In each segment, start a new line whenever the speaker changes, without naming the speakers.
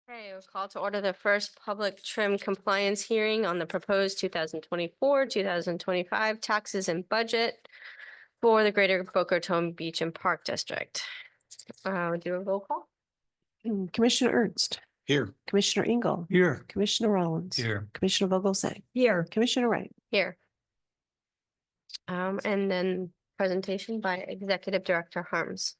Okay, we'll call to order the first public trim compliance hearing on the proposed 2024-2025 taxes and budget for the Greater Boca Raton Beach and Park District. We'll do a roll call.
Commissioner Ernst,
Here.
Commissioner Engel,
Here.
Commissioner Rollins,
Here.
Commissioner Vogelsang,
Here.
Commissioner Wright.
Here. And then presentation by Executive Director Harms.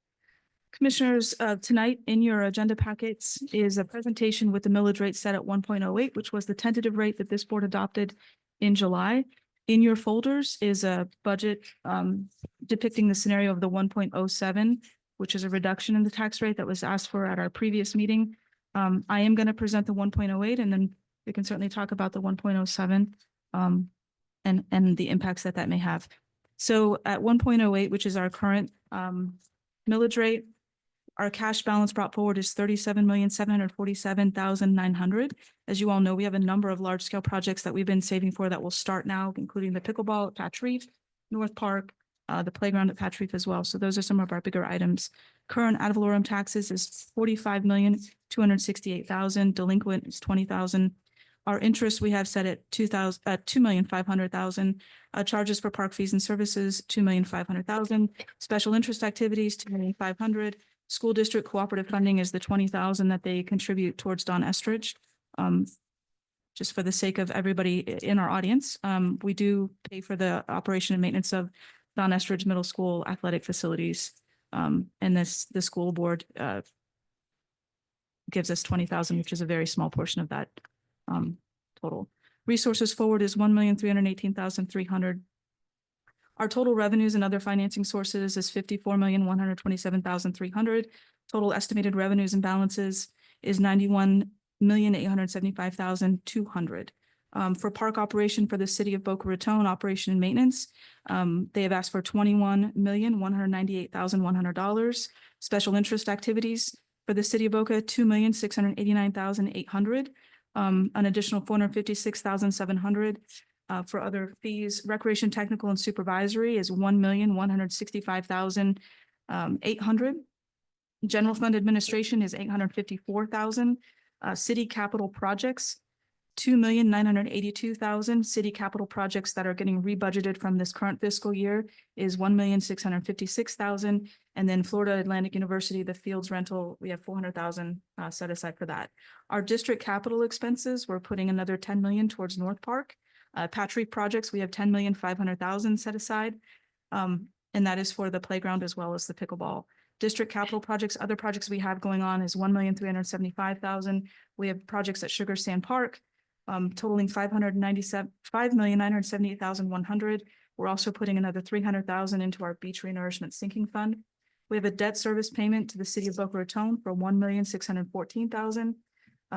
Commissioners, tonight in your agenda packets is a presentation with the millage rate set at 1.08, which was the tentative rate that this board adopted in July. In your folders is a budget depicting the scenario of the 1.07, which is a reduction in the tax rate that was asked for at our previous meeting. I am going to present the 1.08, and then we can certainly talk about the 1.07 and the impacts that may have. So at 1.08, which is our current millage rate, our cash balance brought forward is $37,747,900. As you all know, we have a number of large scale projects that we've been saving for that will start now, including the pickleball at Patch Reef, North Park, the playground at Patch Reef as well. So those are some of our bigger items. Current ad valorem taxes is $45,268,000. Delinquent is $20,000. Our interest we have set at $2,500,000. Charges for park fees and services $2,500,000. Special interest activities $2,500,000. School district cooperative funding is the $20,000 that they contribute towards Don Estridge. Just for the sake of everybody in our audience, we do pay for the operation and maintenance of Don Estridge Middle School athletic facilities. And the school board gives us $20,000, which is a very small portion of that total. Resources forward is $1,318,300. Our total revenues and other financing sources is $54,127,300. Total estimated revenues and balances is $91,875,200. For park operation for the city of Boca Raton, operation and maintenance, they have asked for $21,198,100. Special interest activities for the city of Boca, $2,689,800. An additional $456,700. For other fees, recreation, technical, and supervisory is $1,165,800. General fund administration is $854,000. City capital projects, $2,982,000. City capital projects that are getting rebudgeted from this current fiscal year is $1,656,000. And then Florida Atlantic University, the fields rental, we have $400,000 set aside for that. Our district capital expenses, we're putting another $10 million towards North Park. Patch Reef projects, we have $10,500,000 set aside. And that is for the playground as well as the pickleball. District capital projects, other projects we have going on is $1,375,000. We have projects at Sugar Sand Park, totaling $5,978,100. We're also putting another $300,000 into our beach renourishment sinking fund. We have a debt service payment to the city of Boca Raton for $1,614,000.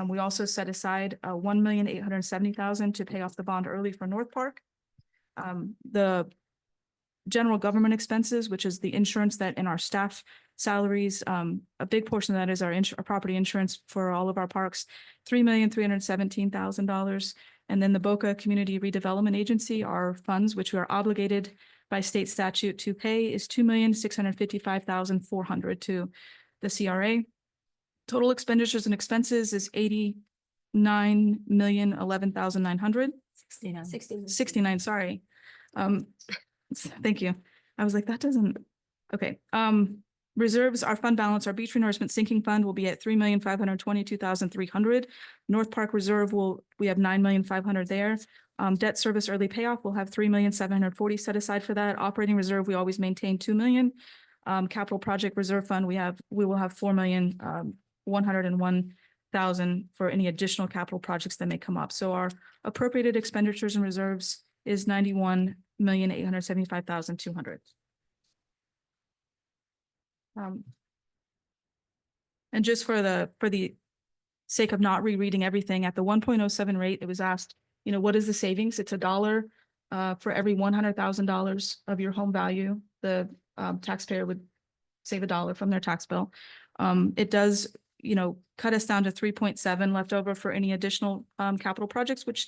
We also set aside $1,870,000 to pay off the bond early for North Park. The general government expenses, which is the insurance that in our staff salaries, a big portion of that is our property insurance for all of our parks, $3,317,000. And then the Boca Community Redevelopment Agency, our funds, which we are obligated by state statute to pay, is $2,655,400 to the CRA. Total expenditures and expenses is $89,011,900. 69, sorry. Thank you. I was like, that doesn't, okay. Reserves, our fund balance, our beach renourishment sinking fund will be at $3,522,300. North Park Reserve we have $9,500,000 there. Debt service early payoff, we'll have $3,740,000 set aside for that. Operating reserve, we always maintain $2 million. Capital project reserve fund, we will have $4,101,000 for any additional capital projects that may come up. So our appropriated expenditures and reserves is $91,875,200. And just for the sake of not rereading everything, at the 1.07 rate, it was asked, what is the savings? It's $1 for every $100,000 of your home value. The taxpayer would save $1 from their tax bill. It does, cut us down to 3.7 left over for any additional capital projects, which,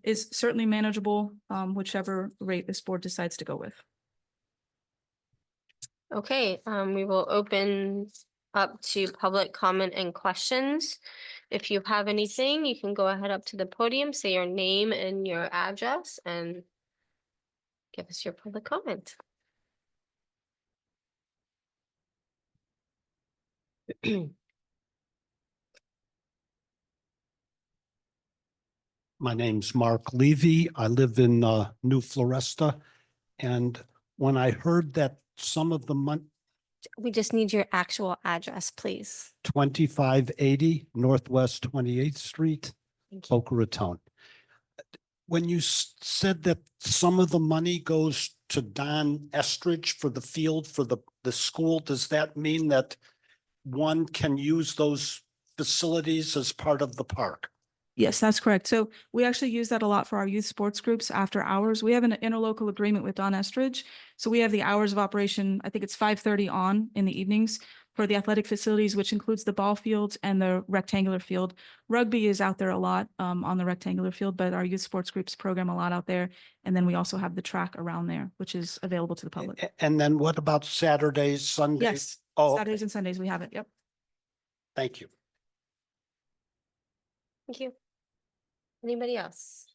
is certainly manageable, whichever rate this board decides to go with.
Okay, we will open up to public comment and questions. If you have anything, you can go ahead up to the podium, say your name and your address, and give us your public comment.
My name's Mark Levy. I live in New Floresta. And when I heard that some of the money,
We just need your actual address, please.
2580 Northwest 28th Street,
Thank you.
Boca Raton. When you said that some of the money goes to Don Estridge for the field for the school, does that mean that one can use those facilities as part of the park?
Yes, that's correct. So we actually use that a lot for our youth sports groups after hours. We have an interlocal agreement with Don Estridge. So we have the hours of operation, I think it's 5:30 on in the evenings for the athletic facilities, which includes the ball fields and the rectangular field. Rugby is out there a lot on the rectangular field, but our youth sports groups program a lot out there. And then we also have the track around there, which is available to the public.
And then what about Saturdays, Sundays?
Yes,
Oh, okay.
Saturdays and Sundays, we have it. Yep.
Thank you.
Thank you. Anybody else?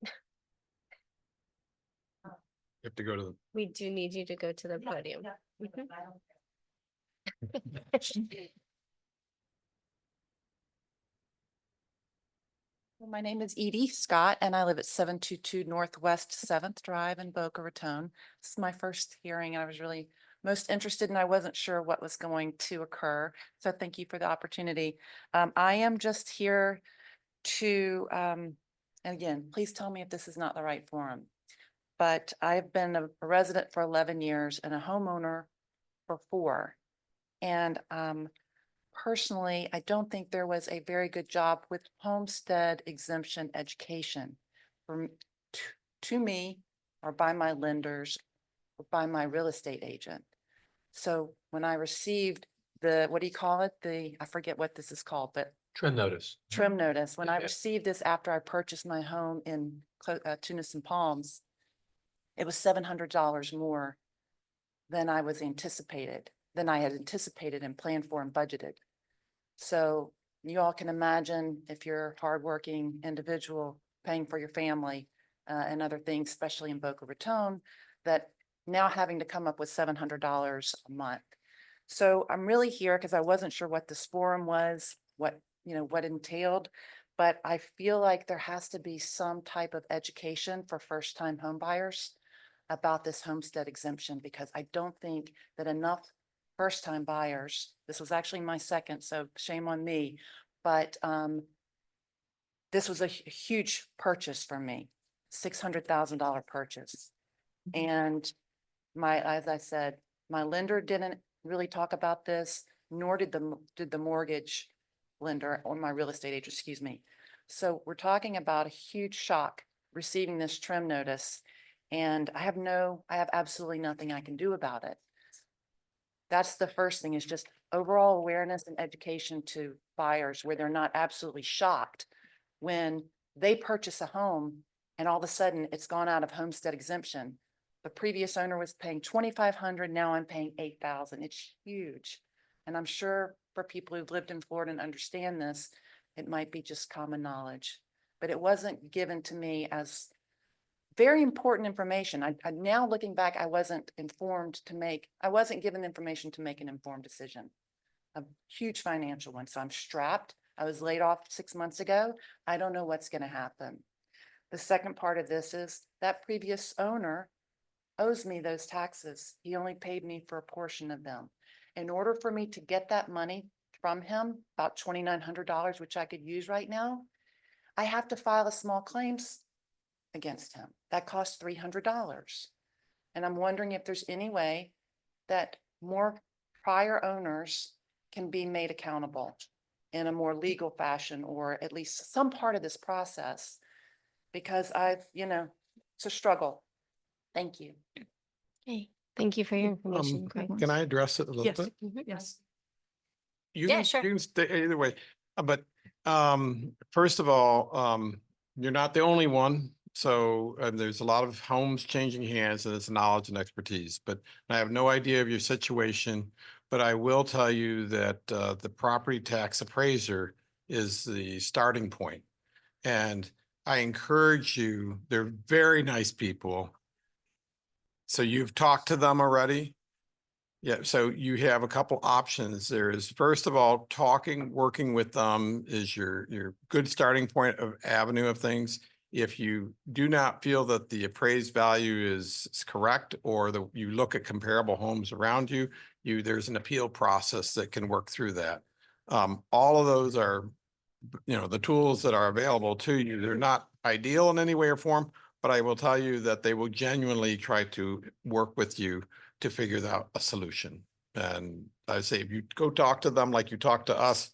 You have to go to the.
We do need you to go to the podium. Mhm.
Well, my name is Edie Scott, and I live at 722 Northwest 7th Drive in Boca Raton. This is my first hearing, and I was really most interested, and I wasn't sure what was going to occur. So thank you for the opportunity. I am just here to, and again, please tell me if this is not the right forum. But I've been a resident for 11 years and a homeowner for 4. And personally, I don't think there was a very good job with homestead exemption education from to me or by my lenders or by my real estate agent. So when I received the, what do you call it? I forget what this is called, but
Trim notice.
trim notice, when I
Yeah.
received this after I purchased my home in Tunis and Palms, it was $700 more than I was anticipated, than I had anticipated and planned for and budgeted. So you all can imagine if you're a hardworking individual paying for your family and other things, especially in Boca Raton, that now having to come up with $700 a month. So I'm really here because I wasn't sure what this forum was, what entailed, but I feel like there has to be some type of education for first-time home buyers about this homestead exemption, because I don't think that enough first-time buyers, this was actually my second, so shame on me, but this was a huge purchase for me, $600,000 purchase. And as I said, my lender didn't really talk about this, nor did the mortgage lender or my real estate agent, excuse me. So we're talking about a huge shock receiving this trim notice, and I have absolutely nothing I can do about it. That's the first thing, is just overall awareness and education to buyers where they're not absolutely shocked when they purchase a home and all of a sudden it's gone out of homestead exemption. The previous owner was paying $2,500, now I'm paying $8,000. It's huge. And I'm sure for people who've lived in Florida and understand this, it might be just common knowledge, but it wasn't given to me as very important information. I now looking back, I wasn't given information to make an informed decision. A huge financial one. So I'm strapped. I was laid off 6 months ago. I don't know what's going to happen. The second part of this is that previous owner owes me those taxes. He only paid me for a portion of them. In order for me to get that money from him, about $2,900, which I could use right now, I have to file a small claims against him. That costs $300. And I'm wondering if there's any way that more prior owners can be made accountable in a more legal fashion, or at least some part of this process, because it's a struggle. Thank you.
Okay, thank you for your information.
Quick
Greg.
one.
Can I address it a little
Yes.
bit?
Mhm.
Yes.
You
Yeah,
can-
sure.
You can stay either way, but first of all, you're not the only one. So there's a lot of homes changing hands, and it's knowledge and expertise, but I have no idea of your situation. but I will tell you that the property tax appraiser is the starting point. And I encourage you, they're very nice people. So you've talked to them already? Yeah, so you have a couple options. There's, first of all, working with them is your good starting point of avenue of things. If you do not feel that the appraised value is correct, or you look at comparable homes around you, there's an appeal process that can work through that. All of those are, the tools that are available to you. They're not ideal in any way or form, but I will tell you that they will genuinely try to work with you to figure out a solution. And I say, if you go talk to them like you talk to us,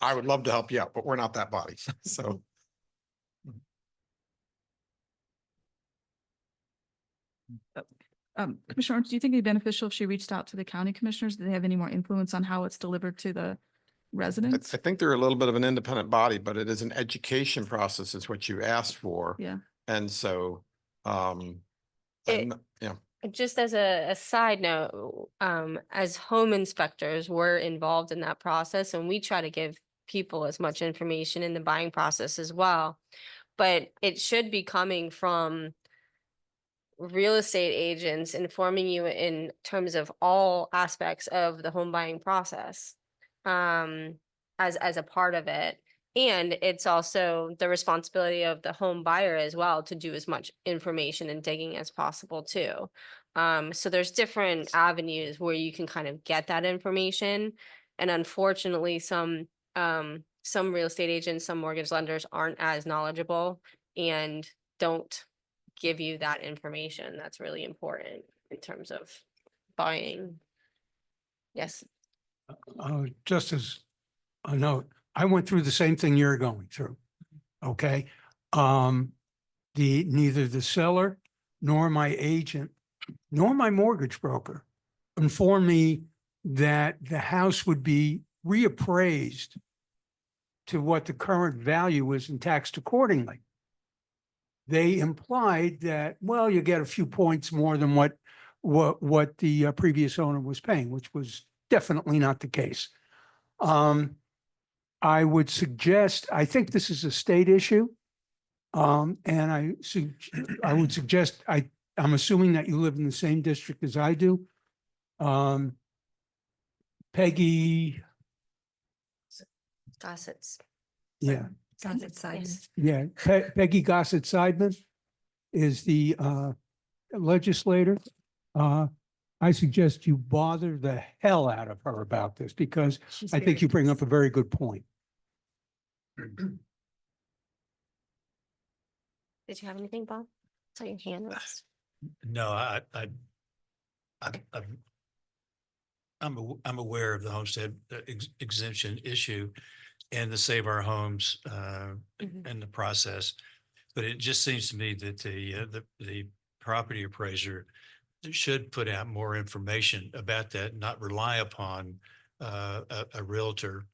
I would love to help you out, but we're not that body. So.
Commissioner Ernst, do you think it'd be beneficial if she reached out to the county commissioners? Do they have any more influence on how it's delivered to the residents?
I think they're a little bit of an independent body, but it is an education process is what you asked for.
Yeah.
And so,
It- Just as a side note, as home inspectors, we're involved in that process and we try to give people as much information in the buying process as well. But it should be coming from real estate agents informing you in terms of all aspects of the home buying process, as a part of it. And it's also the responsibility of the home buyer as well to do as much information and digging as possible too. So there's different avenues where you can kind of get that information. And unfortunately, some real estate agents, some mortgage lenders aren't as knowledgeable and don't give you that information. That's really important in terms of buying. Yes.
Just as a note, I went through the same thing you're going through. Okay. Neither the seller nor my agent nor my mortgage broker informed me that the house would be reappraised to what the current value is and taxed accordingly. They implied that, well, you get a few points more than what the previous owner was paying, which was definitely not the case. I would suggest, I think this is a state issue. And I would suggest, I'm assuming that you live in the same district as I do. Peggy,
Gossets.
yeah,
Gossett size.
yeah, Peggy Gossett Seidman is the legislator. I suggest you bother the hell out of her about this because I think you bring up a very good point.
Did you have anything, Bob? Saw your hand raised.
No, I'm aware of the homestead exemption issue and the Save Our Homes in the process. But it just seems to me that the property appraiser should put out more information about that, not rely upon a realtor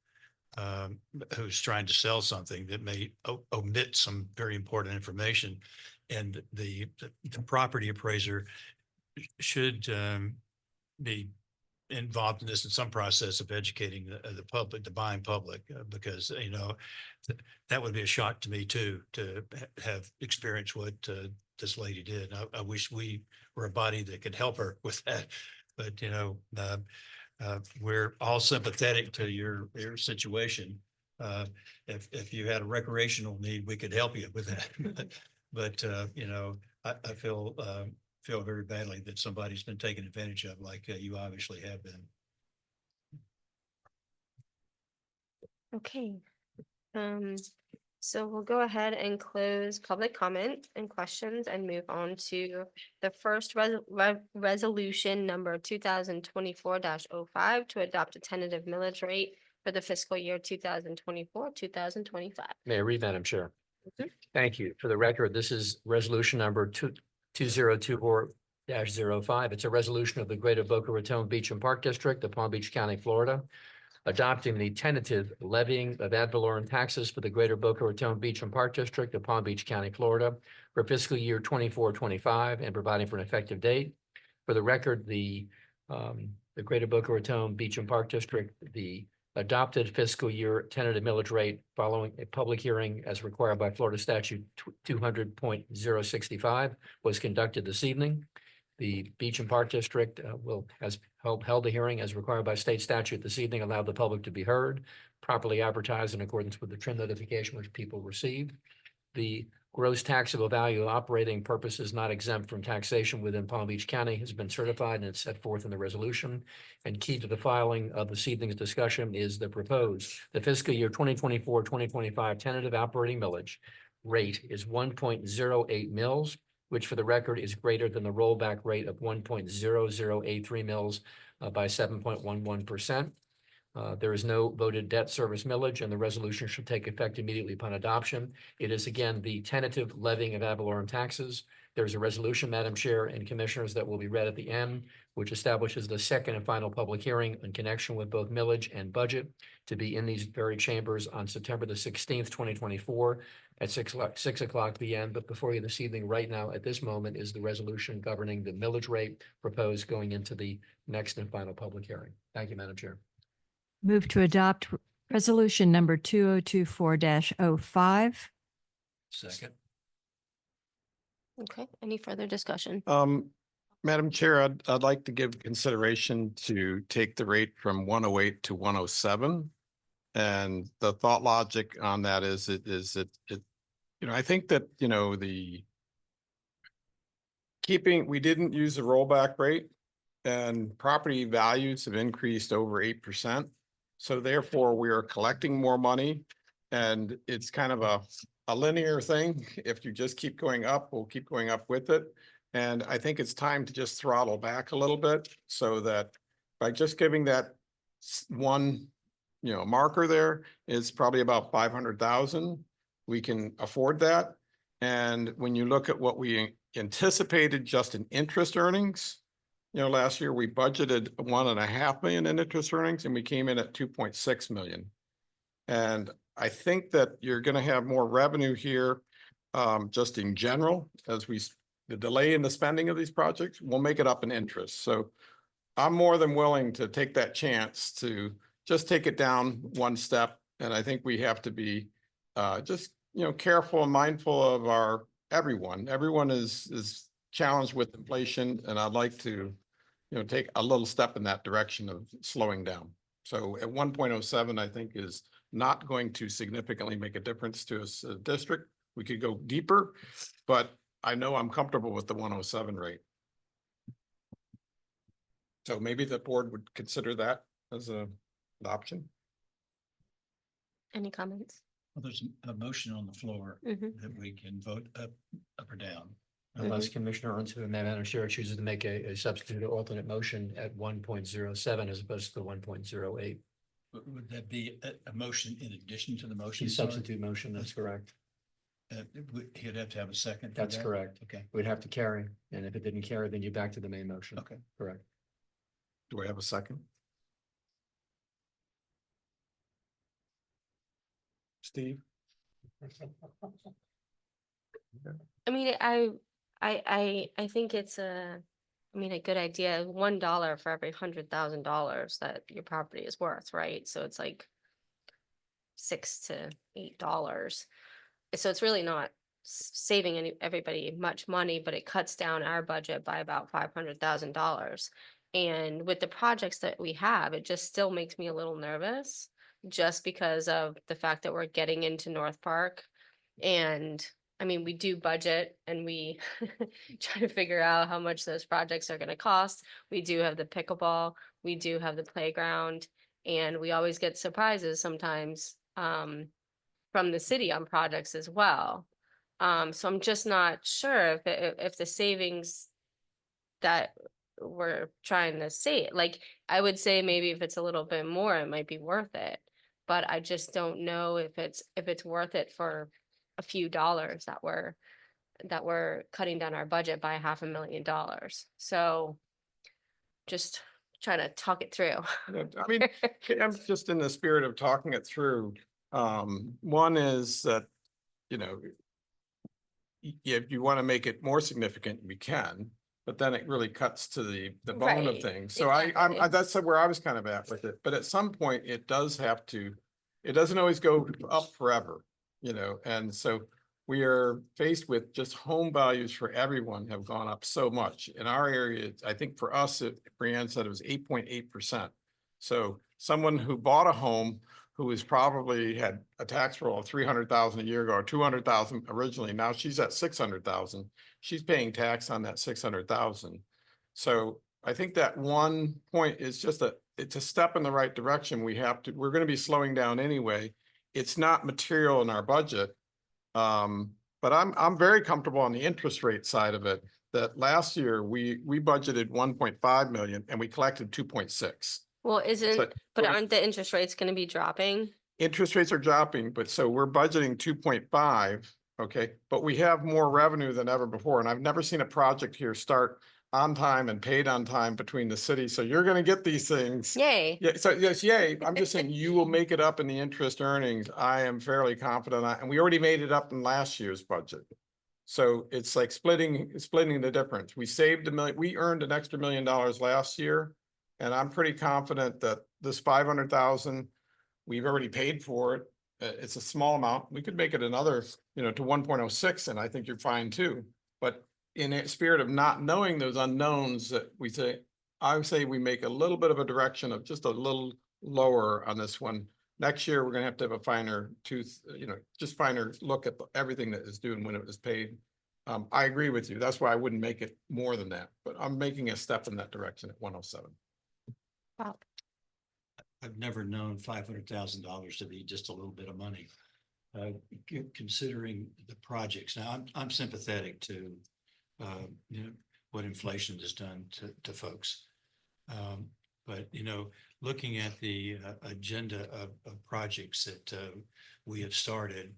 who's trying to sell something that may omit some very important information. And the property appraiser should be involved in this in some process of educating the public, the buying public, because, that would be a shock to me too, to have experienced what this lady did. I wish we were a body that could help her with that, but, we're all sympathetic to your situation. If you had a recreational need, we could help you with that. But, I feel very badly that somebody's been taken advantage of like you obviously have been.
Okay. So we'll go ahead and close public comment and questions and move on to the first resolution number 2024-05 to adopt a tentative millage rate for the fiscal year 2024-2025.
May I read, Madam Chair?
Mhm.
Thank you. For the record, this is resolution number 2024-05. It's a resolution of the Greater Boca Raton Beach and Park District of Palm Beach County, Florida, adopting the tentative levying of ad valorem taxes for the Greater Boca Raton Beach and Park District of Palm Beach County, Florida for fiscal year 24-25 and providing for an effective date. For the record, the the Greater Boca Raton Beach and Park District, the adopted fiscal year tentative millage rate following a public hearing as required by Florida statute 200.065 was conducted this evening. The Beach and Park District has held a hearing as required by state statute this evening, allowed the public to be heard, properly advertised in accordance with the trim notification which people received. The gross taxable value of operating purposes not exempt from taxation within Palm Beach County has been certified and it's set forth in the resolution. And key to the filing of this evening's discussion is the fiscal year 2024-2025 tentative operating millage rate is 1.08 mils, which for the record is greater than the rollback rate of 1.0083 mils by 7.11%. There is no voted debt service millage, and the resolution should take effect immediately upon adoption. It is again the tentative levying of ad valorem taxes. There's a resolution, Madam Chair and Commissioners, that will be read at the end, which establishes the second and final public hearing in connection with both millage and budget to be in these very chambers on September the 16th, 2024 at 6 o'clock p.m. But before you this evening, right now, at this moment, is the resolution governing the millage rate proposed going into the next and final public hearing. Thank you, Madam Chair.
Move to adopt resolution number 2024-05.
Second.
Okay, any further discussion?
Madam Chair, I'd like to give consideration to take the rate from 108 to 107. And the thought logic on that is I think that, we didn't use the rollback rate and property values have increased over 8%. So therefore we are collecting more money and it's kind of a linear thing. If you just keep going up, we'll keep going up with it. And I think it's time to just throttle back a little bit so that by just giving that one, marker there is probably about 500,000. We can afford that. And when you look at what we anticipated just in interest earnings, last year we budgeted 1.5 million in interest earnings and we came in at 2.6 million. And I think that you're going to have more revenue here just in general as the delay in the spending of these projects will make it up in interest. So I'm more than willing to take that chance to just take it down one step. And I think we have to be just, careful and mindful of everyone. Everyone is challenged with inflation, and I'd like to, take a little step in that direction of slowing down. So at 1.07, I think is not going to significantly make a difference to us as a district. We could go deeper, but I know I'm comfortable with the 107 rate. So maybe the board would consider that as an option.
Any comments?
Well, there's a motion on the floor that we can vote up or down.
Unless Commissioner Ernst, Madam Chair, chooses to make a substitute or alternate motion at 1.07 as opposed to the 1.08.
Would that be a motion in addition to the motion?
The substitute motion, that's correct.
He'd have to have a second.
That's correct.
Okay.
We'd have to carry, and if it didn't carry, then you're back to the main motion.
Okay.
Correct.
Do I have a second? Steve?
I mean, I think it's a good idea. $1 for every $100,000 that your property is worth, right? So it's like $6 to $8. So it's really not saving everybody much money, but it cuts down our budget by about $500,000. And with the projects that we have, it just still makes me a little nervous just because of the fact that we're getting into North Park. And we do budget and we try to figure out how much those projects are going to cost. We do have the pickleball, we do have the playground, and we always get surprises sometimes from the city on projects as well. So I'm just not sure if the savings that we're trying to save, like I would say maybe if it's a little bit more, it might be worth it. But I just don't know if it's worth it for a few dollars that we're cutting down our budget by $500,000. So just trying to talk it through.
I'm just in the spirit of talking it through. One is that, if you want to make it more significant, we can, but then it really cuts to the bone of
Right,
things. So
exactly.
that's where I was kind of at with it. But at some point, it does have to, it doesn't always go up forever, you know, and so we are faced with just home values for everyone have gone up so much. In our area, I think for us, Brianne said it was 8.8%. So someone who bought a home who is probably had a tax roll of 300,000 a year ago or 200,000 originally, now she's at 600,000. She's paying tax on that 600,000. So I think that one point is just it's a step in the right direction. We're going to be slowing down anyway. It's not material in our budget. But I'm very comfortable on the interest rate side of it, that last year we budgeted 1.5 million and we collected 2.6.
Well, but
we're-
aren't the interest rates gonna be dropping?
Interest rates are dropping, but so we're budgeting 2.5, okay? But we have more revenue than ever before, and I've never seen a project here start on time and paid on time between the cities. So you're gonna get these things.
Yay.
Yeah, so yes, yay. I'm just saying you will make it up in the interest earnings. I am fairly confident, and we already made it up in last year's budget. So it's like splitting the difference. We saved $1 million, we earned an extra $1 million last year. And I'm pretty confident that this 500,000, we've already paid for it. It's a small amount. We could make it another, you know, to 1.06, and I think you're fine too. But in a spirit of not knowing those unknowns that I would say we make a little bit of a direction of just a little lower on this one. Next year, we're gonna have a finer tooth, you know, just finer look at everything that is due and when it was paid. I agree with you. That's why I wouldn't make it more than that, but I'm making a step in that direction at 107.
Wow.
I've never known $500,000 to be just a little bit of money. Considering the projects. Now, I'm sympathetic to, you know, what inflation has done to folks. But, you know, looking at the agenda of projects that we have started,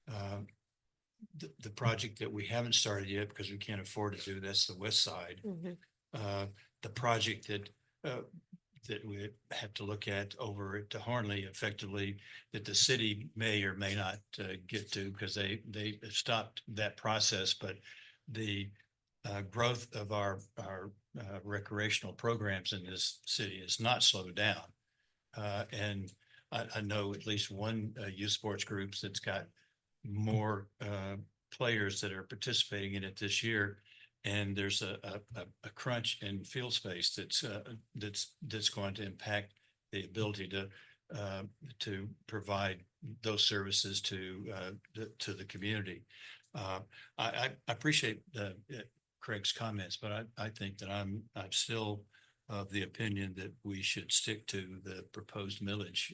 the project that we haven't started yet because we can't afford to do, that's the west side. The project that we have to look at over to Harnley effectively, that the city may or may not get to because they have stopped that process. But the growth of our recreational programs in this city has not slowed down. And I know at least one youth sports groups that's got more players that are participating in it this year. And there's a crunch in field space that's going to impact the ability to provide those services to the community. I appreciate Craig's comments, but I think that I'm still of the opinion that we should stick to the proposed millage,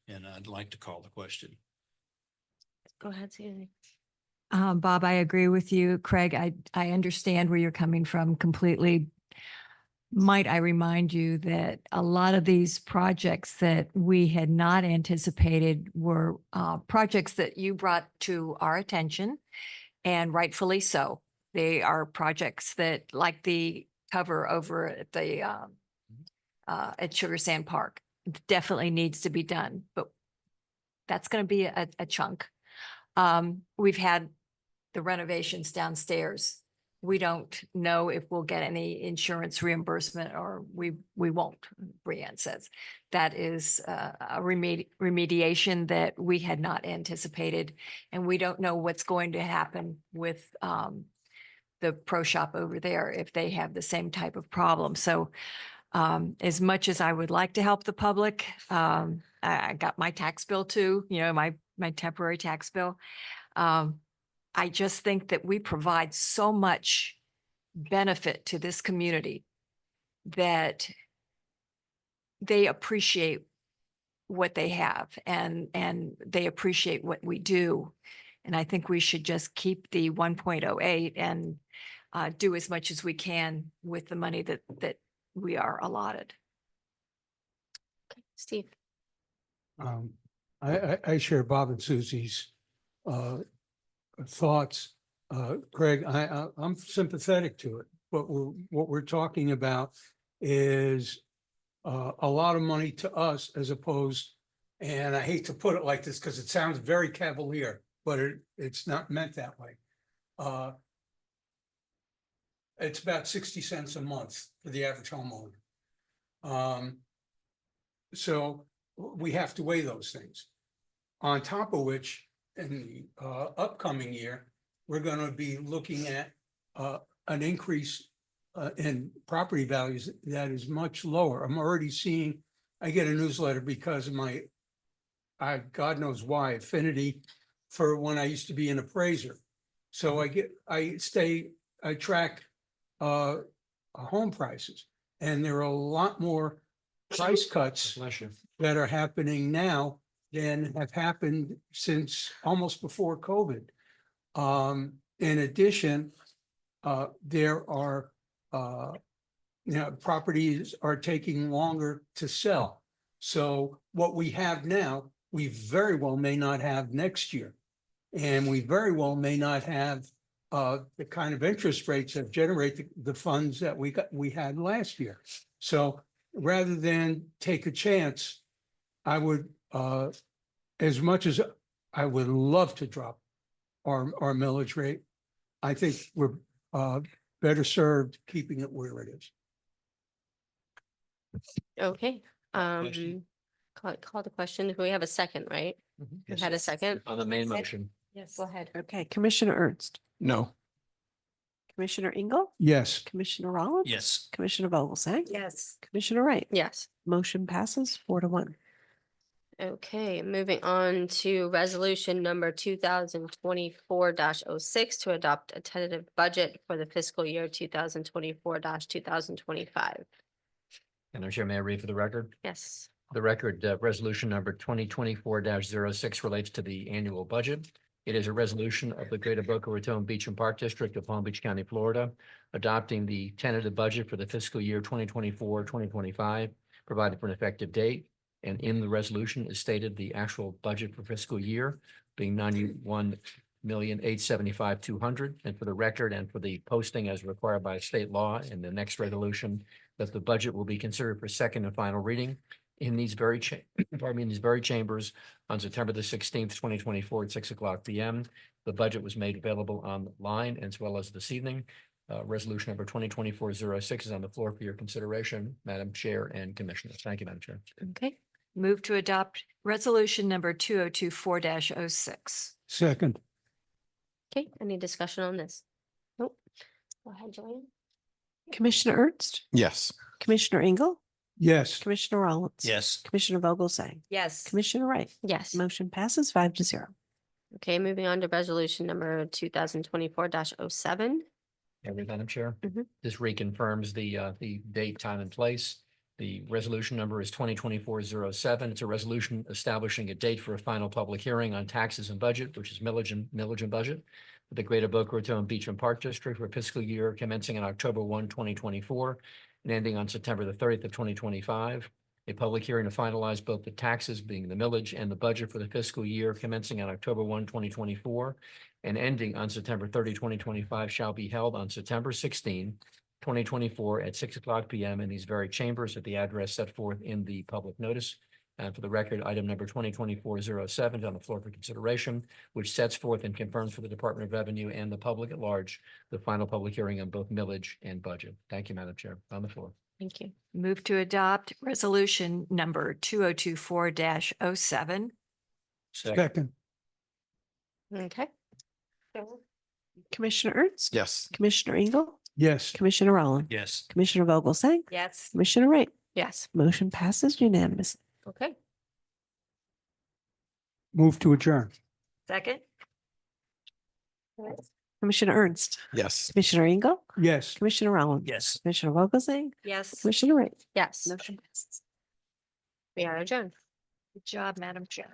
and I'd like to call the question.
Go ahead, Susie.
Bob, I agree with you. Craig, I understand where you're coming from completely. Might I remind you that a lot of these projects that we had not anticipated were projects that you brought to our attention, and rightfully so. They are projects that, like the cover over at the at Sugar Sand Park, definitely needs to be done, but that's going to be a chunk. We've had the renovations downstairs. We don't know if we'll get any insurance reimbursement, or we won't, Brianne says. That is a remediation that we had not anticipated, and we don't know what's going to happen with the pro shop over there if they have the same type of problem. So as much as I would like to help the public, I got my tax bill too, you know, my temporary tax bill. I just think that we provide so much benefit to this community that they appreciate what they have, and they appreciate what we do. And I think we should just keep the 1.08 and do as much as we can with the money that we are allotted.
Steve.
I share Bob and Susie's thoughts. Craig, I'm sympathetic to it, but what we're talking about is a lot of money to us as opposed, and I hate to put it like this because it sounds very cavalier, but it's not meant that way. It's about 60 cents a month for the average homeowner. So we have to weigh those things. On top of which, in the upcoming year, we're gonna be looking at an increase in property values that is much lower. I'm already seeing, I get a newsletter because of my, God knows why, affinity for when I used to be an appraiser. So I track home prices, and there are a lot more price cuts
Bless you.
that are happening now than have happened since almost before COVID. In addition, there are, properties are taking longer to sell. So what we have now, we very well may not have next year. And we very well may not have the kind of interest rates that generate the funds that we had last year. So rather than take a chance, I would, as much as I would love to drop our millage rate, I think we're better served keeping it where it is.
Okay,
Question.
call the question. We have a second, right? We
Yes.
had a second?
On the main motion.
Yes. Go ahead.
Okay, Commissioner Ernst,
No.
Commissioner Engel,
Yes.
Commissioner Rollins.
Yes.
Commissioner Vogelsang.
Yes.
Commissioner Wright.
Yes.
Motion passes 4-1.
Okay, moving on to resolution number 2024-06 to adopt a tentative budget for the fiscal year 2024-2025.
Madam Chair, may I read for the record?
Yes.
The record, resolution number 2024-06 relates to the annual budget. It is a resolution of the Greater Boca Raton Beach and Park District of Palm Beach County, Florida, adopting the tentative budget for the fiscal year 2024-2025, provided for an effective date. And in the resolution is stated the actual budget for fiscal year being $91,875,200. And for the record and for the posting as required by state law in the next resolution, that the budget will be considered for second and final reading in these very chambers on September the 16th, 2024 at 6:00 p.m. The budget was made available online as well as this evening. Resolution number 2024-06 is on the floor for your consideration, Madam Chair and Commissioners. Thank you, Madam Chair.
Okay,
Move to adopt resolution number 2024-06.
Second.
okay. Any discussion on this? Nope. Go ahead, Joanne.
Commissioner Ernst,
Yes.
Commissioner Engel,
Yes.
Commissioner Rollins.
Yes.
Commissioner Vogelsang.
Yes.
Commissioner Wright.
Yes.
Motion passes 5-0.
Okay, moving on to resolution number 2024-07.
Madam Chair.
Mhm.
This reconfirms the date, time, and place. The resolution number is 2024-07. It's a resolution establishing a date for a final public hearing on taxes and budget, which is millage and budget for the Greater Boca Raton Beach and Park District for fiscal year commencing on October 1, 2024, and ending on September the 30th of 2025. A public hearing to finalize both the taxes, being the millage, and the budget for the fiscal year commencing on October 1, 2024, and ending on September 30, 2025, shall be held on September 16, 2024 at 6:00 p.m. in these very chambers at the address set forth in the public notice. And for the record, item number 2024-07 is on the floor for consideration, which sets forth and confirms for the Department of Revenue and the public at large the final public hearing on both millage and budget. Thank you, Madam Chair. On the floor.
Thank you.
Move to adopt resolution number 2024-07.
Second.
Okay.
Commissioner Ernst.
Yes.
Commissioner Engel,
Yes.
Commissioner Rollins.
Yes.
Commissioner Vogelsang.
Yes.
Commissioner Wright.
Yes.
Motion passes unanimously.
Okay.
Move to adjourn.
Second.
Commissioner Ernst,
Yes.
Commissioner Engel,
Yes.
Commissioner Rollins.
Yes.
Commissioner Vogelsang.
Yes.
Commissioner Wright.
Yes,
Motion passes.
we are adjourned.
Good job, Madam Chair.